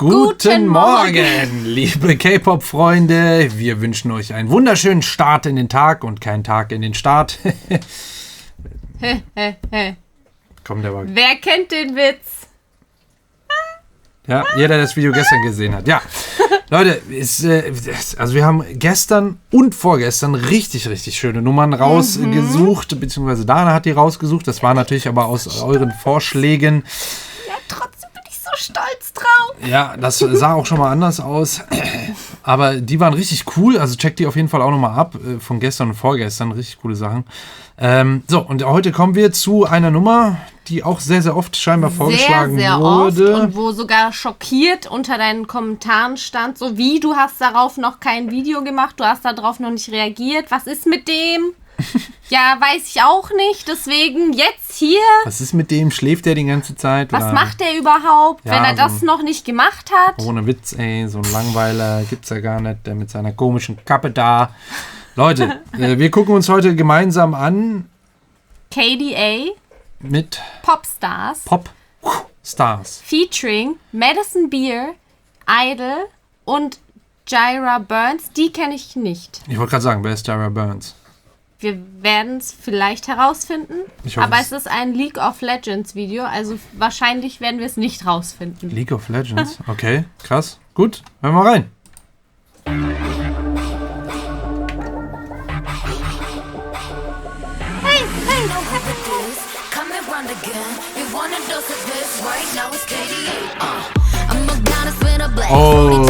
Guten Morgen, liebe K-Pop-Freunde. Wir wünschen euch einen wunderschönen Start in den Tag und keinen Tag in den Start. Komm, der war. Wer kennt den Witz? Ja, jeder, der das Video gestern gesehen hat. Ja, Leute, also wir haben gestern und vorgestern richtig schöne Nummern rausgesucht, beziehungsweise Dana hat die rausgesucht. Das war natürlich aber aus euren Vorschlägen. Ja, trotzdem bin ich so stolz drauf. Ja, das sah auch schon mal anders aus. Aber die waren richtig cool. Also checkt die auf jeden Fall auch nochmal ab. Von gestern und vorgestern. Richtig coole Sachen. So, und heute kommen wir zu einer Nummer, die auch sehr oft scheinbar vorgeschlagen sehr wurde. Oft und wo sogar schockiert unter deinen Kommentaren stand, so wie, du hast darauf noch kein Video gemacht, du hast darauf noch nicht reagiert. Was ist mit dem? Ja, weiß ich auch nicht. Deswegen jetzt hier. Was ist mit dem? Schläft der die ganze Zeit? Was macht der überhaupt, Ja, wenn er so das noch nicht gemacht hat? Ohne Witz, ey, so ein Langweiler gibt's ja gar nicht, der mit seiner komischen Kappe da. Leute, wir gucken uns heute gemeinsam an KDA mit Popstars Popstars. featuring Madison Beer, Idol und Gyra Burns. Die kenne ich nicht. Ich wollte gerade sagen, wer ist Gyra Burns? Wir werden es vielleicht herausfinden, Ich hoffe aber es. es ist ein League of Legends Video, also wahrscheinlich werden wir es nicht rausfinden. League of Legends. Okay, krass. Gut, hören wir mal rein. Oh.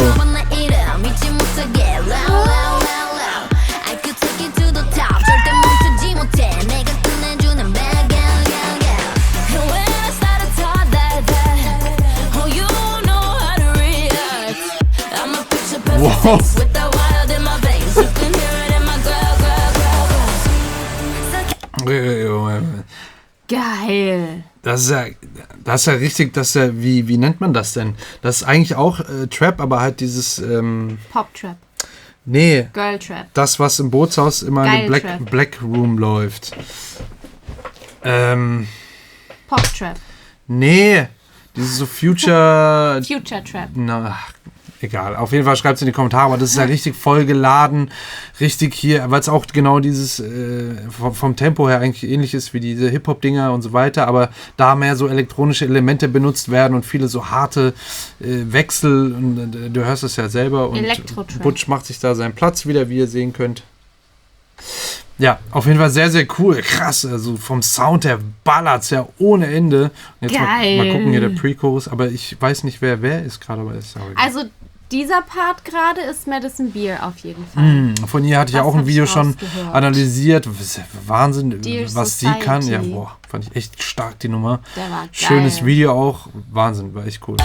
Wow. Geil. Das ist ja richtig, wie nennt man das denn? Das ist eigentlich auch Trap, aber halt dieses, Pop-Trap. nee, Girl-Trap. das, was im Bootshaus immer in Geil dem Trap. Black Room läuft. Pop-Trap. Nee, dieses so Future, Future-Trap. na, egal. Auf jeden Fall schreibt es in die Kommentare, aber das ist ja richtig voll geladen, richtig hier, weil es auch genau dieses vom Tempo her eigentlich ähnlich ist wie diese Hip-Hop-Dinger und so weiter, aber da mehr so elektronische Elemente benutzt werden und viele so harte Wechsel und du hörst es ja selber und Elektro-Trap. Butch macht sich da seinen Platz wieder, wie ihr sehen könnt. Ja, auf jeden Fall sehr cool, krass, also vom Sound her ballert's ja ohne Ende. Und jetzt Geil. mal gucken hier der Pre-Chorus, aber ich weiß nicht, wer ist gerade, aber ist auch egal. Also dieser Part gerade ist Madison Beer auf jeden Fall. Von ihr hatte ich ja Das auch ein hab Video ich schon rausgehört. analysiert. Wahnsinn, Dear was sie kann. Ja, Society. boah, fand ich echt stark, die Nummer. Der war geil. Schönes Video auch. Wahnsinn, war echt cool.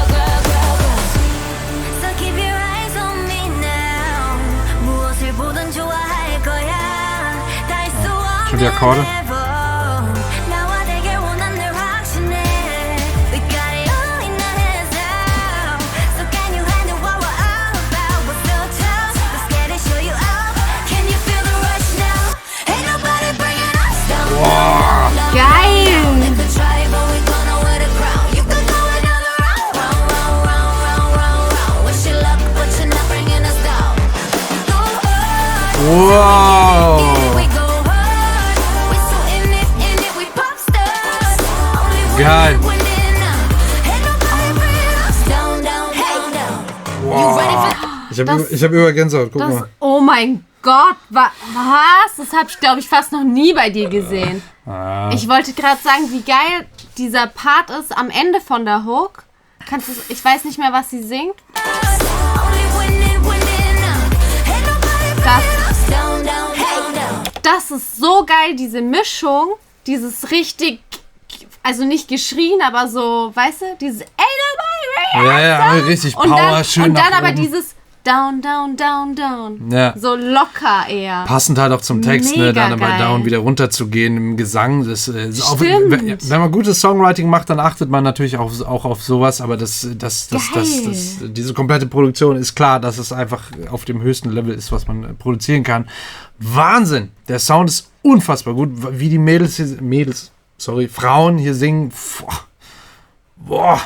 Schon die Akkorde? Geil. Wow! Geil. Ich hab über Gänsehaut, guck mal. Oh mein Gott, was? Das habe ich, glaube ich, fast noch nie bei dir gesehen. Ich wollte gerade sagen, wie geil dieser Part ist am Ende von der Hook. Ich weiß nicht mehr, was sie singt. Das ist so geil, diese Mischung, dieses richtig, also nicht geschrien, aber so, weißt du, dieses Ja, richtig und Power, dann, schön und dann nach aber oben. dieses Down, down, down, down. Ja. So locker eher. Passend halt auch zum Text, ne, Mega dann bei geil. Down wieder runter zu gehen im Gesang. Das, ist auch, Stimmt. wenn man gutes Songwriting macht, dann achtet man natürlich auch auf sowas, aber diese komplette Produktion ist klar, dass es einfach auf dem höchsten Level ist, was man produzieren kann. Wahnsinn! Der Sound ist unfassbar gut, wie die Frauen hier singen. Boah.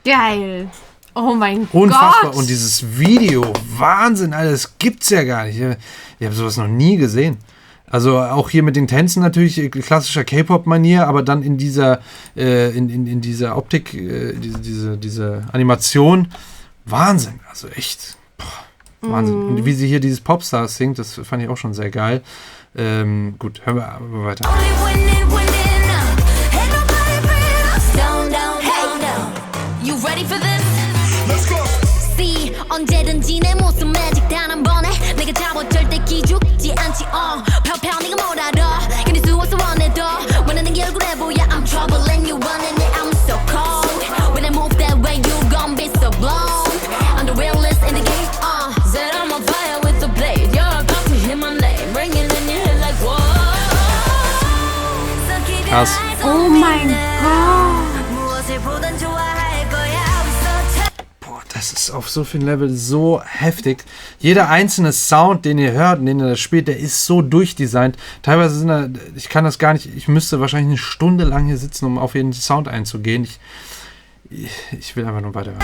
Geil. Oh mein Unfassbar. Gott. Und dieses Video, Wahnsinn, Alter, das gibt's ja gar nicht. Ich habe sowas noch nie gesehen. Also auch hier mit den Tänzen natürlich klassischer K-Pop-Manier, aber dann in dieser in dieser Optik, diese Animation, Wahnsinn. Also echt, Wahnsinn. Und wie sie hier dieses Popstars singt, das fand ich auch schon sehr geil. Gut, hören wir aber weiter. You ready for this? Let's go. See, 언제든지 내 모습 매직 단 한 번에 내가 잡아 절대 기죽지 않지. 펴펴 네가 뭘 알아? 견딜 수 없어 원해도 원하는 게 얼굴에 보여. I'm trouble and you running it. I'm so cold. When I move that way, you gon' be so blown. I'm the realest in the game. Said I'm on fire with the blade. You're about to hear my name, ringing in your head like whoa. Krass. Oh mein Gott. 무엇을 보던 좋아할 거야. Boah, das ist auf so vielen Level so heftig. Jeder einzelne Sound, den ihr hört, den ihr da spielt, der ist so durchdesignt. Teilweise sind da, ich kann das gar nicht, ich müsste wahrscheinlich eine Stunde lang hier sitzen, um auf jeden Sound einzugehen. Ich will einfach nur weiterhören.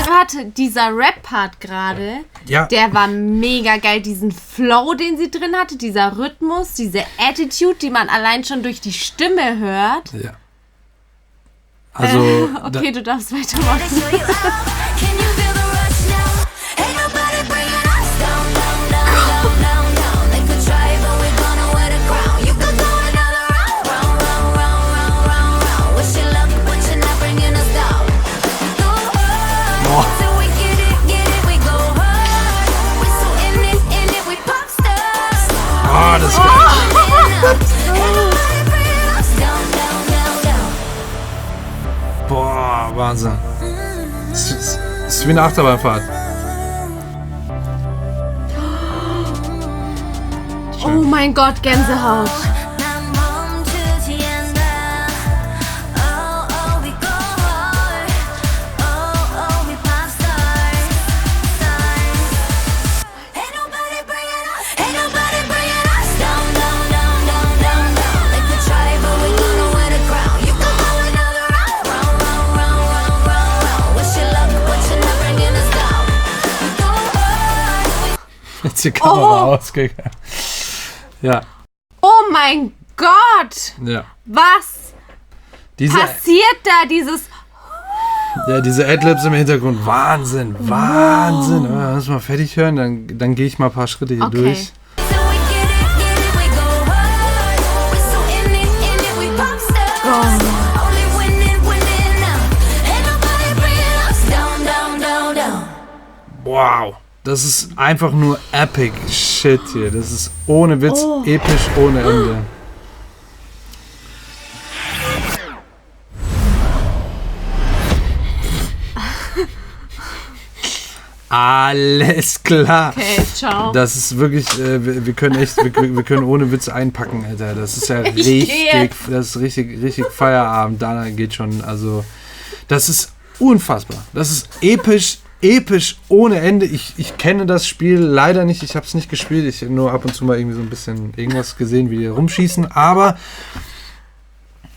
Warte, dieser Rap-Part gerade, Ja. der war mega geil. Diesen Flow, den sie drin hatte, dieser Rhythmus, diese Attitude, die man allein schon durch die Stimme hört. Ja. Also, Okay, du darfst weitermachen. Can you feel the rush now? Ain't nobody bringing us down, down, down, down, down, down. They could try, but we're gonna wear the crown. You could go another round, round, round, round, round, round, round. Wish you luck, but you're not bringing us down. We go hard, so we get it, we go hard. We're so in it, we pop stars. das ist geil. Ain't nobody bringing us down, down, down, down. Boah, Wahnsinn. Das ist wie eine Achterbahnfahrt. Oh mein Gott, Gänsehaut. 난 멈추지 않아. Oh, oh, we go hard. Oh, oh, we pop stars. Stars. Ain't nobody bringing us down, down, down, down, down, down. They could try, but we gonna wear the crown. You could go another round, round, round, round, round, round, round. Wish you luck, but you're not bringing us down. We go hard. Jetzt die Kamera ausgegangen. Ja, Oh mein Gott. ja. Was Diese, passiert da? Dieses... diese Adlibs im Hintergrund, Wahnsinn, Wahnsinn. Lass mal fertig hören, dann gehe ich mal ein paar Schritte hier Okay. durch. So we get it, we go hard. We're so in it, we pop stars. Only winning now. Ain't nobody bringing us down, down, down, down. Wow, das ist einfach nur epic Shit hier. Das ist ohne Witz, episch ohne Ende. Alles klar. Okay, ciao. Das ist wirklich, wir können echt, wir können ohne Witz einpacken, Alter. Das ist ja Ich gehe. das ist richtig Feierabend. Da geht schon, also, das ist unfassbar. Das ist episch ohne Ende. Ich kenne das Spiel leider nicht. Ich habe es nicht gespielt. Ich habe nur ab und zu mal irgendwie so ein bisschen irgendwas gesehen, wie die rumschießen. Aber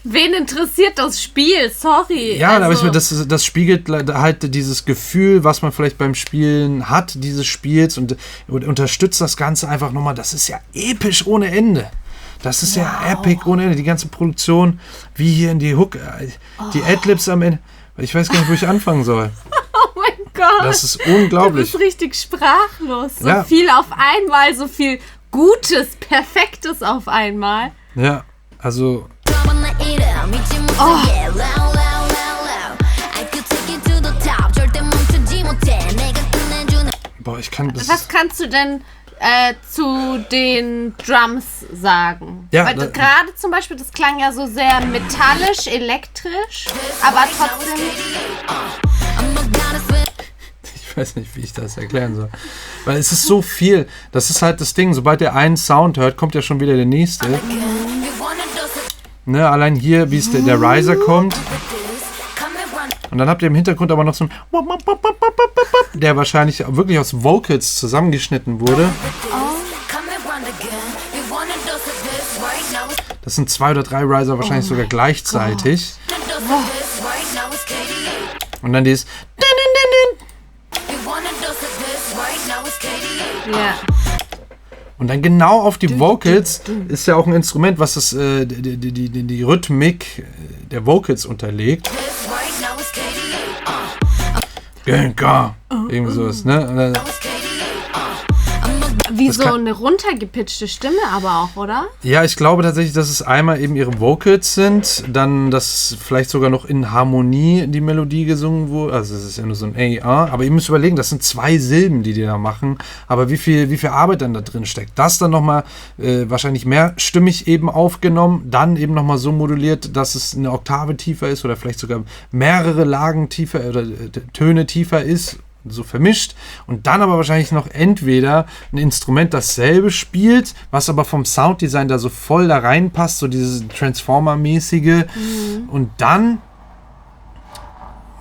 Wen interessiert das Spiel? Sorry. ja, aber also, das spiegelt halt dieses Gefühl, was man vielleicht beim Spielen hat, dieses Spiels und unterstützt das Ganze einfach nochmal. Das ist ja episch ohne Ende. Das ist ja epic ohne Ende. Die ganze Produktion, wie hier in die Hook, die Adlibs am Ende. Ich weiß gar nicht, wo ich anfangen soll. Oh mein Gott. Das ist unglaublich. Du bist richtig sprachlos. So Ja. viel auf einmal, so viel Gutes, Perfektes auf einmal. Ja, also Come on, let it out. 미친 모습, yeah, loud, loud, loud, loud. I could take you to the top. 절대 멈추지 못해. 내가 끝내주는. boah, ich kann das. Was kannst du denn zu den Drums sagen? Ja, Weil gerade zum Beispiel, das klang ja so sehr metallisch, elektrisch, aber trotzdem... I'm a goddess with. Ich weiß nicht, wie ich das erklären soll. Weil es ist so viel. Das ist halt das Ding. Sobald ihr einen Sound hört, kommt ja schon wieder der nächste. You wanna do some Ne, allein hier, wie es der Riser kommt. this. Come and run. Und dann habt ihr im Hintergrund aber noch so ein, der wahrscheinlich wirklich aus Vocals zusammengeschnitten wurde. Come and run again. You wanna do some this right now. Das sind 2 oder 3 Riser wahrscheinlich sogar gleichzeitig. Do some this right now. It's KDA. Und dann dieses Ja. Und dann genau auf die Vocals ist ja auch ein Instrument, was das, die Rhythmik der Vocals unterlegt. Genka. Irgendwie sowas, ne? Wie so eine runtergepitchte Stimme aber auch, oder? Ja, ich glaube tatsächlich, dass es einmal eben ihre Vocals sind, dann, dass vielleicht sogar noch in Harmonie die Melodie gesungen wurde. Also es ist ja nur so ein A, aber ihr müsst überlegen, das sind 2 Silben, die da machen. Aber wie viel Arbeit dann da drin steckt. Das dann nochmal wahrscheinlich mehrstimmig eben aufgenommen, dann eben nochmal so moduliert, dass es eine Oktave tiefer ist oder vielleicht sogar mehrere Lagen tiefer oder Töne tiefer ist. So vermischt und dann aber wahrscheinlich noch entweder ein Instrument dasselbe spielt, was aber vom Sounddesign da so voll da reinpasst, so dieses Transformer-mäßige und dann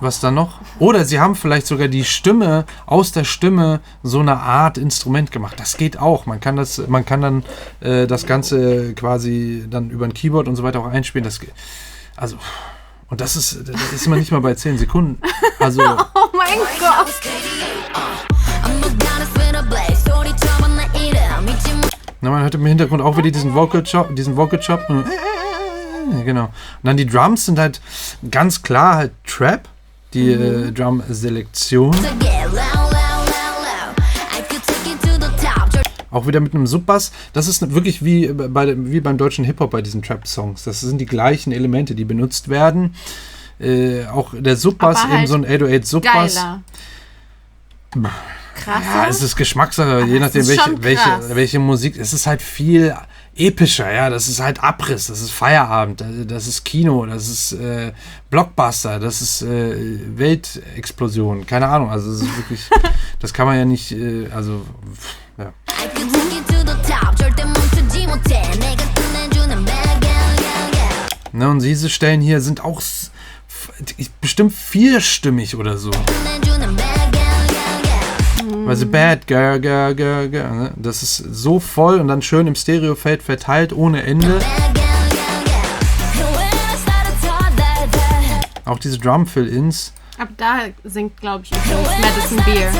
was dann noch? Oder sie haben vielleicht sogar die Stimme, aus der Stimme so eine Art Instrument gemacht. Das geht auch. Man kann dann das Ganze quasi dann über ein Keyboard und so weiter auch einspielen. Also und das ist immer nicht mal bei 10 Sekunden. Also. Oh mein Gott. Na, man hört im Hintergrund auch wieder diesen Vocal Chop. Genau. Und dann die Drums sind halt ganz klar halt Trap, die Drum-Selektion. Auch wieder mit einem Subbass. Das ist wirklich wie beim deutschen Hip-Hop bei diesen Trap-Songs. Das sind die gleichen Elemente, die benutzt werden. Auch der Subbass, aber halt eben so ein 808-Subbass. Geiler. Krass. Ja, es ist Geschmackssache, je nachdem welche Musik. Es ist halt viel epischer, ja. Das ist halt Abriss, das ist Feierabend, das ist Kino, das ist Blockbuster, das ist Weltexplosion. Keine Ahnung, also es ist wirklich, das kann man ja nicht, ja. Ne, und diese Stellen hier sind auch bestimmt vierstimmig oder so. Weil sie bad, ne? Das ist so voll und dann schön im Stereofeld verteilt, ohne Ende. Auch diese Drum-Fill-Ins. Ab da singt, glaube ich, Madison Beer.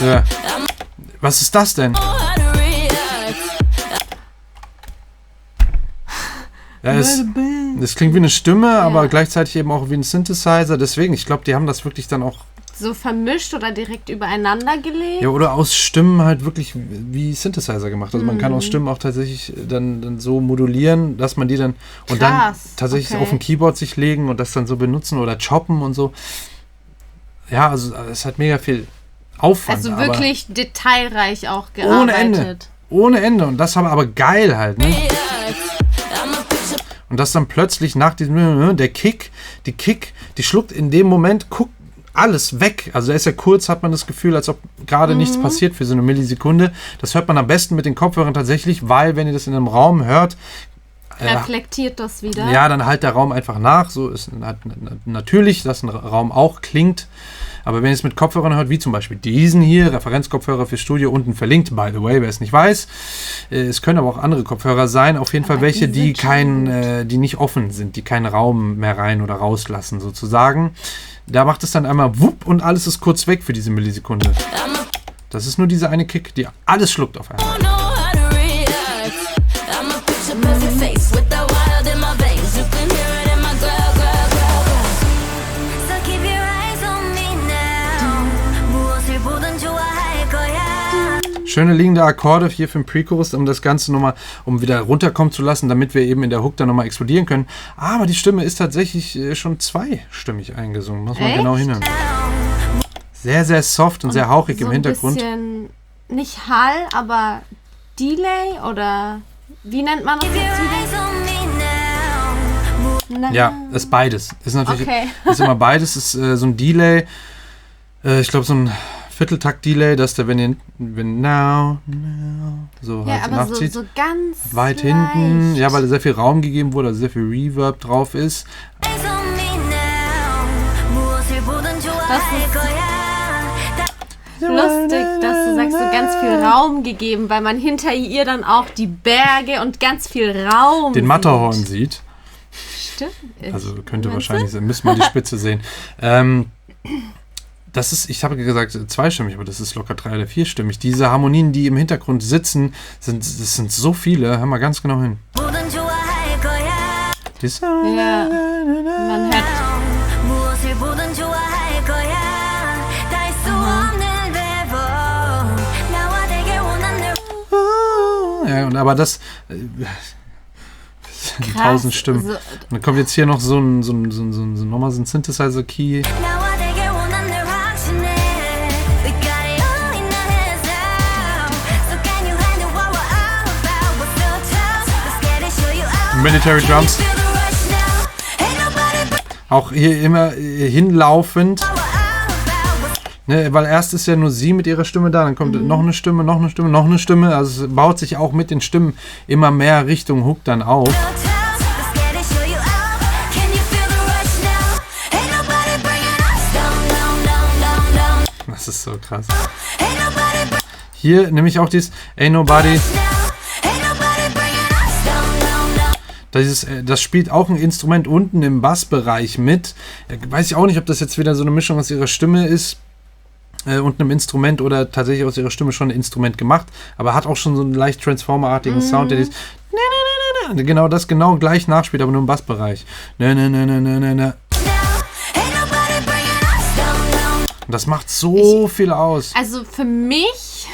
Ja. Was ist das denn? Ja, das klingt wie eine Stimme, aber gleichzeitig eben auch wie ein Synthesizer. Deswegen, ich glaube, die haben das wirklich dann auch so vermischt oder direkt übereinander gelegt. Ja, oder aus Stimmen halt wirklich wie Synthesizer gemacht. Also man kann aus Stimmen auch tatsächlich dann so modulieren, dass man die dann und dann tatsächlich auf ein Keyboard sich legen und das dann so benutzen oder choppen und so. Ja, also es hat mega viel Aufwand. Also wirklich detailreich auch gearbeitet. Ohne Ende. Und das aber geil halt, ne? Und das dann plötzlich nach diesem, die Kick, die schluckt in dem Moment, guckt alles weg. Also der ist ja kurz, hat man das Gefühl, als ob gerade nichts passiert für so eine Millisekunde. Das hört man am besten mit den Kopfhörern tatsächlich, weil wenn ihr das in einem Raum hört, reflektiert das wieder. Ja, dann halt der Raum einfach nach. So ist natürlich, dass ein Raum auch klingt. Aber wenn ihr es mit Kopfhörern hört, wie zum Beispiel diesen hier, Referenzkopfhörer für Studio, unten verlinkt, by the way, wer es nicht weiß. Es können aber auch andere Kopfhörer sein, auf jeden Fall welche, die die nicht offen sind, die keinen Raum mehr rein oder rauslassen sozusagen. Da macht es dann einmal wupp und alles ist kurz weg für diese Millisekunde. Das ist nur diese eine Kick, die alles schluckt auf einmal. Schöne liegende Akkorde hier für den Pre-Chorus, um das Ganze nochmal, um wieder runterkommen zu lassen, damit wir eben in der Hook dann nochmal explodieren können. Aber die Stimme ist tatsächlich schon zweistimmig eingesungen. Muss man genau hinhören. Sehr, sehr soft und sehr hauchig so im Hintergrund. Ein bisschen, nicht Hall, aber Delay oder wie nennt man das jetzt wieder? Ja, ist beides. Ist natürlich ist immer beides. Ist so ein Delay. Ich glaube, so ein Vierteltakt-Delay, dass der, wenn now, so ja, halt aber nachzieht. So ganz weit hinten. Ja, weil da sehr viel Raum gegeben wurde, also sehr viel Reverb drauf ist. Das ist lustig, dass du sagst, so ganz viel Raum gegeben, weil man hinter ihr dann auch die Berge und ganz viel Raum den Matterhorn sieht. Könnte. Also könnte Meinst wahrscheinlich sein. Müssen wir die Spitze sehen. Das ist, ich habe gesagt zweistimmig, aber das ist locker 3- oder 4-stimmig. Diese Harmonien, die im Hintergrund sitzen, das sind so viele. Hör mal ganz genau hin. Ja, man hört. Ja, aber das 1000 Stimmen. So, Und dann kommt jetzt hier noch nochmal so ein Synthesizer-Key. Military Drums. Auch hier immer hinlaufend. Ne, weil erst ist ja nur sie mit ihrer Stimme da, dann kommt noch eine Stimme, noch eine Stimme, noch eine Stimme. Also es baut sich auch mit den Stimmen immer mehr Richtung Hook dann auf. Das ist so krass. Hier nämlich auch dieses Ain't Nobody. Das spielt auch ein Instrument unten im Bassbereich mit. Weiß ich auch nicht, ob das jetzt wieder so eine Mischung aus ihrer Stimme ist und einem Instrument oder tatsächlich aus ihrer Stimme schon ein Instrument gemacht. Aber hat auch schon so einen leicht Transformer-artigen Sound, der dieses genau das gleich nachspielt, aber nur im Bassbereich. Und das macht so viel aus. Also für mich,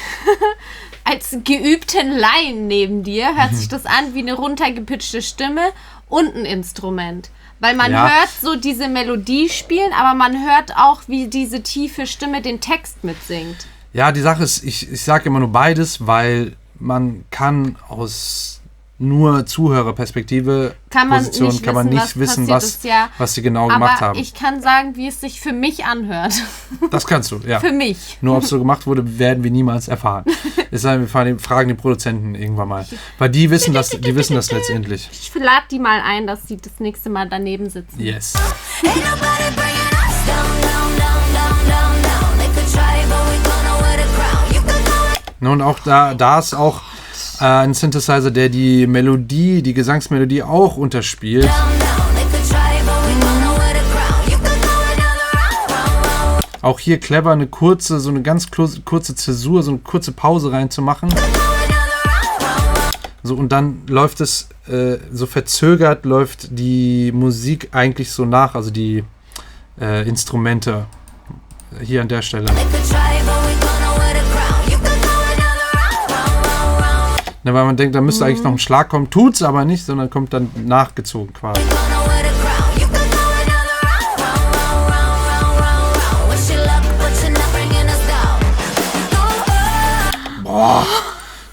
als geübten Laien neben dir, hört sich das an wie eine runtergepitchte Stimme und ein Instrument. Weil man hört so diese Melodie spielen, aber man hört auch, wie diese tiefe Stimme den Text mitsingt. Ja, die Sache ist, ich sage immer nur beides, weil man kann aus nur Zuhörerperspektive kann man nicht wissen, was sie genau gemacht haben. Aber ich kann sagen, wie es sich für mich anhört. Das kannst du, ja. Für mich. Nur ob es so gemacht wurde, werden wir niemals erfahren. Es sei denn, wir fragen den Produzenten irgendwann mal. Weil die wissen das letztendlich. Ich lade die mal ein, dass sie das nächste Mal daneben sitzen. Yes. Und auch da ist auch ein Synthesizer, der die Melodie, die Gesangsmelodie auch unterspielt. Auch hier clever so eine ganz kurze Zäsur, so eine kurze Pause reinzumachen. So, und dann läuft es so verzögert, läuft die Musik eigentlich so nach, also die Instrumente hier an der Stelle. Ne, weil man denkt, da müsste eigentlich noch ein Schlag kommen, tut's aber nicht, sondern kommt dann nachgezogen quasi. Boah,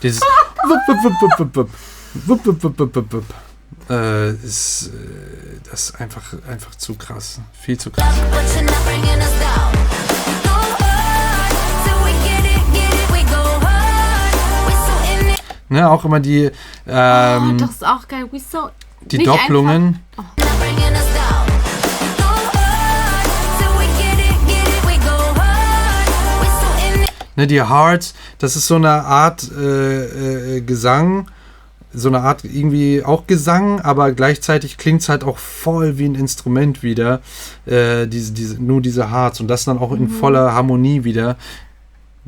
dieses ist das ist einfach zu krass, viel zu krass. Ne, auch immer die das ist auch geil. Die Doppelungen. Ne, die Hearts, das ist so eine Art Gesang, so eine Art irgendwie auch Gesang, aber gleichzeitig klingt es halt auch voll wie ein Instrument wieder, nur diese Hearts und das dann auch in voller Harmonie wieder.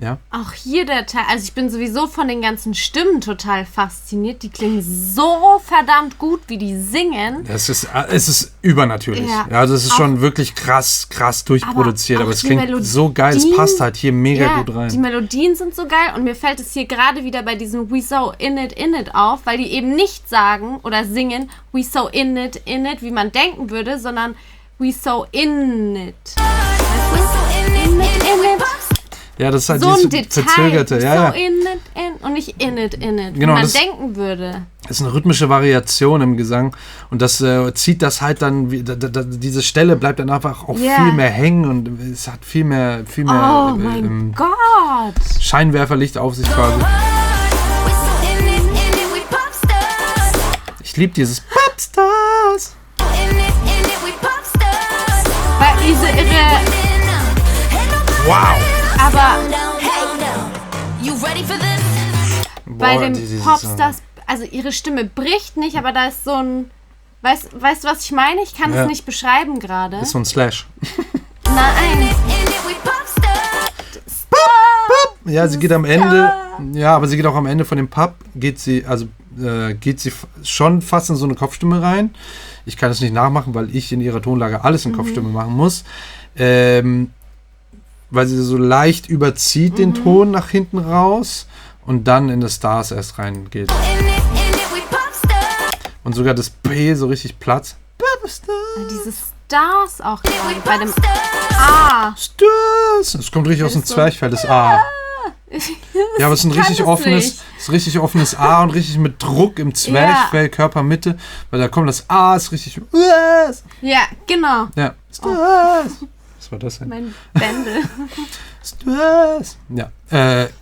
Ja. Auch hier der Teil, also ich bin sowieso von den ganzen Stimmen total fasziniert. Die klingen so verdammt gut, wie die singen. Es ist übernatürlich. Ja, also es ist schon wirklich krass durchproduziert, aber es klingt so geil, es passt halt hier mega gut rein. Die Melodien sind so geil und mir fällt es hier gerade wieder bei diesem We So In It auf, weil die eben nicht sagen oder singen We So In It, wie man denken würde, sondern We So In It. We So In It. Ja, das ist halt so dieses ein Detail, verzögerte. Ja. So und nicht in it, genau, wie man denken würde. Das ist eine rhythmische Variation im Gesang und das zieht das halt dann, diese Stelle bleibt dann einfach auch viel mehr hängen und es hat viel mehr oh mein Gott! Scheinwerferlicht auf sich quasi. Ich liebe dieses Popstars. Weil diese irre... Wow! Aber bei den Popstars, also ihre Stimme bricht nicht, aber da ist so ein Weißt du, was ich meine? Ich kann es nicht beschreiben gerade. Ist so ein Slash. Nein. Ja, sie geht am Ende. Ja, aber sie geht auch am Ende von dem Pub, geht sie schon fast in so eine Kopfstimme rein. Ich kann es nicht nachmachen, weil ich in ihrer Tonlage alles in Kopfstimme machen muss. Weil sie so leicht überzieht den Ton nach hinten raus und dann in das Stars erst reingeht. Und sogar das P so richtig Platz. Diese Stars auch gerade bei dem A. Stars! Das kommt richtig aus dem Zwerchfell, das A. Ja, aber es ist ein richtig offenes A und richtig mit Druck im Zwerchfell, Körpermitte, weil da kommt das A, ist richtig. Ja, genau. Ja. Stars! Was war das denn? Mein Bändel. Stars! Ja.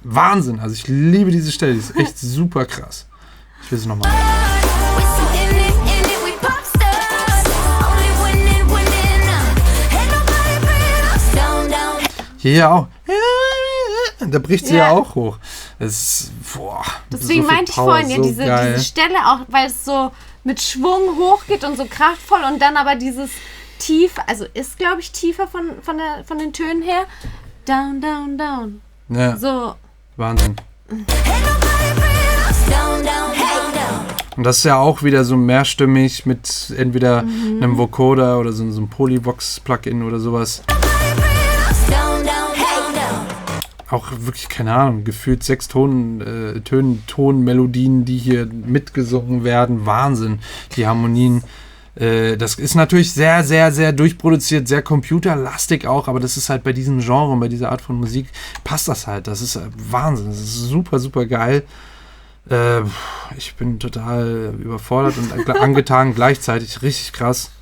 Wahnsinn. Also ich liebe diese Stelle, die ist echt super krass. Ich will sie nochmal. Hier auch. Da bricht sie ja auch hoch. Das ist, deswegen so meinte ich Power, vorhin, so diese Stelle auch, weil es so mit Schwung hochgeht und so kraftvoll und dann aber dieses tief, also ist, glaube ich, tiefer von den Tönen her. Down, down, down. Ja. So. Wahnsinn. Und das ist ja auch wieder so mehrstimmig mit entweder einem Vocoder oder so einem Polyvox-Plugin oder sowas. Auch wirklich, keine Ahnung, gefühlt 6 Tonmelodien, die hier mitgesungen werden. Wahnsinn, die Harmonien. Das ist natürlich sehr, sehr, sehr durchproduziert, sehr computerlastig auch, aber das ist halt bei diesem Genre und bei dieser Art von Musik passt das halt. Das ist Wahnsinn, das ist super, super geil. Ich bin total überfordert und angetan gleichzeitig, richtig krass.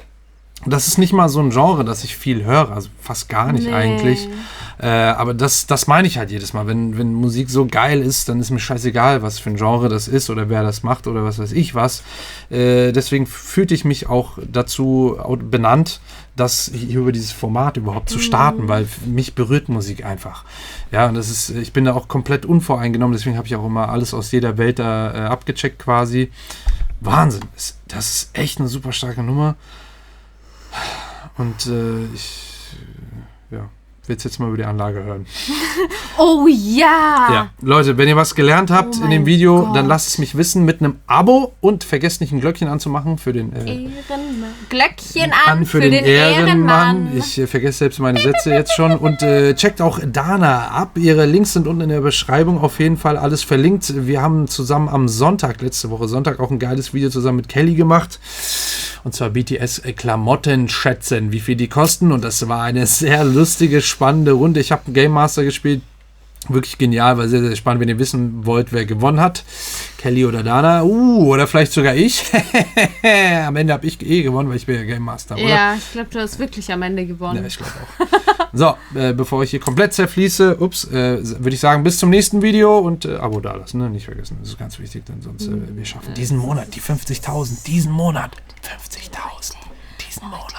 Und das ist nicht mal so ein Genre, das ich viel höre, also fast gar nicht eigentlich. Aber das meine ich halt jedes Mal. Wenn Musik so geil ist, dann ist mir scheißegal, was für ein Genre das ist oder wer das macht oder was weiß ich was. Deswegen fühlte ich mich auch dazu benannt, das hier über dieses Format überhaupt zu starten, weil mich berührt Musik einfach. Ja, und ich bin da auch komplett unvoreingenommen, deswegen habe ich auch immer alles aus jeder Welt da abgecheckt quasi. Wahnsinn. Das ist echt eine super starke Nummer. Und ich will jetzt mal über die Anlage hören. Oh ja! Ja, Leute, wenn ihr was gelernt habt in dem Video, dann lasst es mich wissen mit einem Abo und vergesst nicht ein Glöckchen anzumachen für den Glöckchen an für den Ehrenmann. Ich vergesse selbst meine Sätze jetzt schon. Und checkt auch Dana ab. Ihre Links sind unten in der Beschreibung auf jeden Fall alles verlinkt. Wir haben zusammen am Sonntag, letzte Woche Sonntag, auch ein geiles Video zusammen mit Kelly gemacht. Und zwar BTS Klamotten schätzen, wie viel die kosten. Und das war eine sehr lustige, spannende Runde. Ich habe Game Master gespielt. Wirklich genial, war sehr, sehr spannend. Wenn ihr wissen wollt, wer gewonnen hat, Kelly oder Dana, oder vielleicht sogar ich. Am Ende habe ich gewonnen, weil ich bin ja Game Master, oder? Ja, ich glaube, du hast wirklich am Ende gewonnen. Ja, ich glaube auch. So, bevor ich hier komplett zerfließe, würde ich sagen, bis zum nächsten Video und Abo dalassen, ne? Nicht vergessen, das ist ganz wichtig, denn sonst wir schaffen diesen Monat die 50.000, diesen Monat 50.000, diesen Monat.